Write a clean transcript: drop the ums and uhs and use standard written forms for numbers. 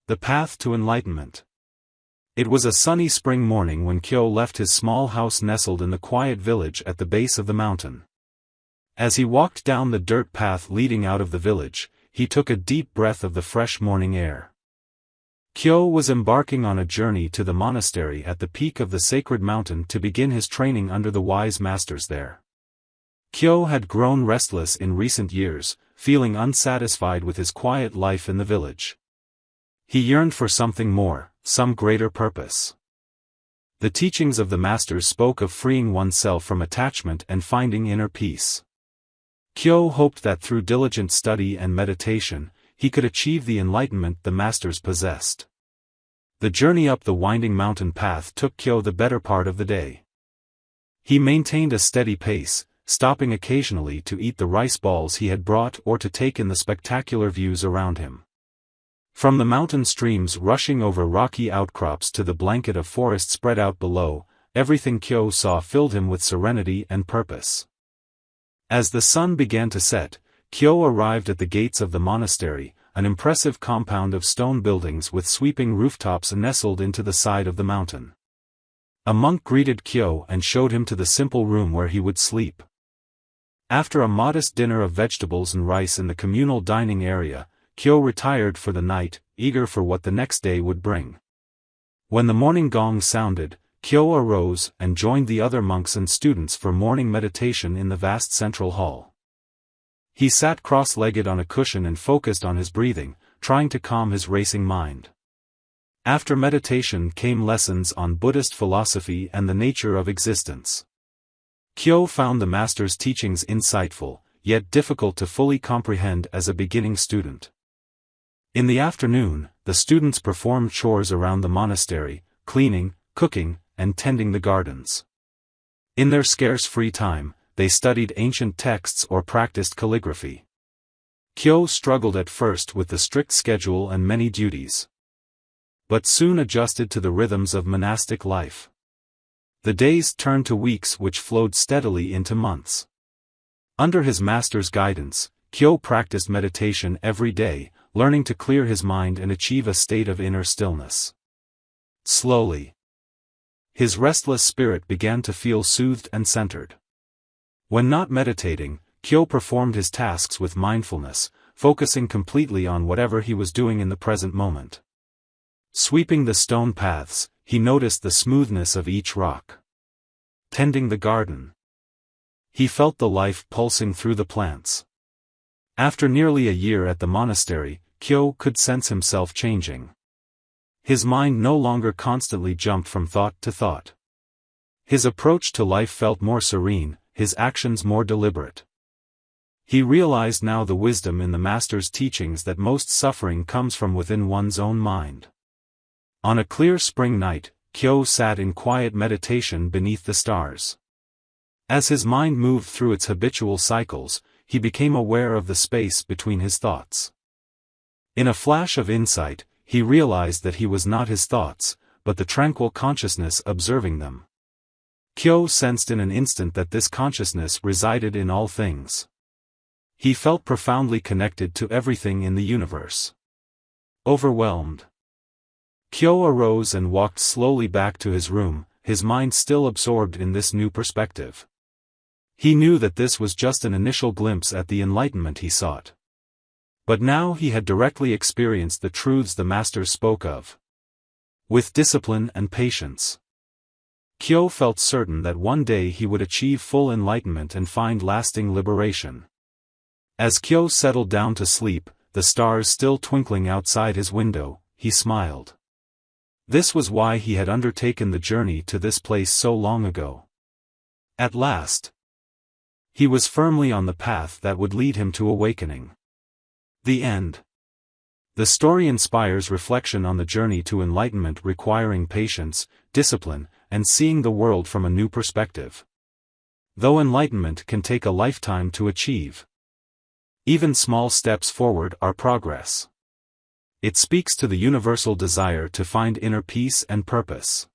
The Path to Enlightenment. It was a sunny spring morning when Kyo left his small house nestled in the quiet village at the base of the mountain. As he walked down the dirt path leading out of the village, he took a deep breath of the fresh morning air. Kyo was embarking on a journey to the monastery at the peak of the sacred mountain to begin his training under the wise masters there. Kyo had grown restless in recent years, feeling unsatisfied with his quiet life in the village. He yearned for something more, some greater purpose. The teachings of the masters spoke of freeing oneself from attachment and finding inner peace. Kyo hoped that through diligent study and meditation, he could achieve the enlightenment the masters possessed. The journey up the winding mountain path took Kyo the better part of the day. He maintained a steady pace, stopping occasionally to eat the rice balls he had brought or to take in the spectacular views around him. From the mountain streams rushing over rocky outcrops to the blanket of forest spread out below, everything Kyo saw filled him with serenity and purpose. As the sun began to set, Kyo arrived at the gates of the monastery, an impressive compound of stone buildings with sweeping rooftops nestled into the side of the mountain. A monk greeted Kyo and showed him to the simple room where he would sleep. After a modest dinner of vegetables and rice in the communal dining area, Kyo retired for the night, eager for what the next day would bring. When the morning gong sounded, Kyo arose and joined the other monks and students for morning meditation in the vast central hall. He sat cross-legged on a cushion and focused on his breathing, trying to calm his racing mind. After meditation came lessons on Buddhist philosophy and the nature of existence. Kyo found the master's teachings insightful, yet difficult to fully comprehend as a beginning student. In the afternoon, the students performed chores around the monastery, cleaning, cooking, and tending the gardens. In their scarce free time, they studied ancient texts or practiced calligraphy. Kyo struggled at first with the strict schedule and many duties, but soon adjusted to the rhythms of monastic life. The days turned to weeks which flowed steadily into months. Under his master's guidance, Kyo practiced meditation every day, learning to clear his mind and achieve a state of inner stillness. Slowly, his restless spirit began to feel soothed and centered. When not meditating, Kyo performed his tasks with mindfulness, focusing completely on whatever he was doing in the present moment. Sweeping the stone paths, he noticed the smoothness of each rock. Tending the garden, he felt the life pulsing through the plants. After nearly a year at the monastery, Kyo could sense himself changing. His mind no longer constantly jumped from thought to thought. His approach to life felt more serene, his actions more deliberate. He realized now the wisdom in the master's teachings that most suffering comes from within one's own mind. On a clear spring night, Kyo sat in quiet meditation beneath the stars. As his mind moved through its habitual cycles, he became aware of the space between his thoughts. In a flash of insight, he realized that he was not his thoughts, but the tranquil consciousness observing them. Kyo sensed in an instant that this consciousness resided in all things. He felt profoundly connected to everything in the universe. Overwhelmed, Kyo arose and walked slowly back to his room, his mind still absorbed in this new perspective. He knew that this was just an initial glimpse at the enlightenment he sought. But now he had directly experienced the truths the masters spoke of. With discipline and patience, Kyo felt certain that one day he would achieve full enlightenment and find lasting liberation. As Kyo settled down to sleep, the stars still twinkling outside his window, he smiled. This was why he had undertaken the journey to this place so long ago. At last, he was firmly on the path that would lead him to awakening. The end. The story inspires reflection on the journey to enlightenment requiring patience, discipline, and seeing the world from a new perspective. Though enlightenment can take a lifetime to achieve, even small steps forward are progress. It speaks to the universal desire to find inner peace and purpose.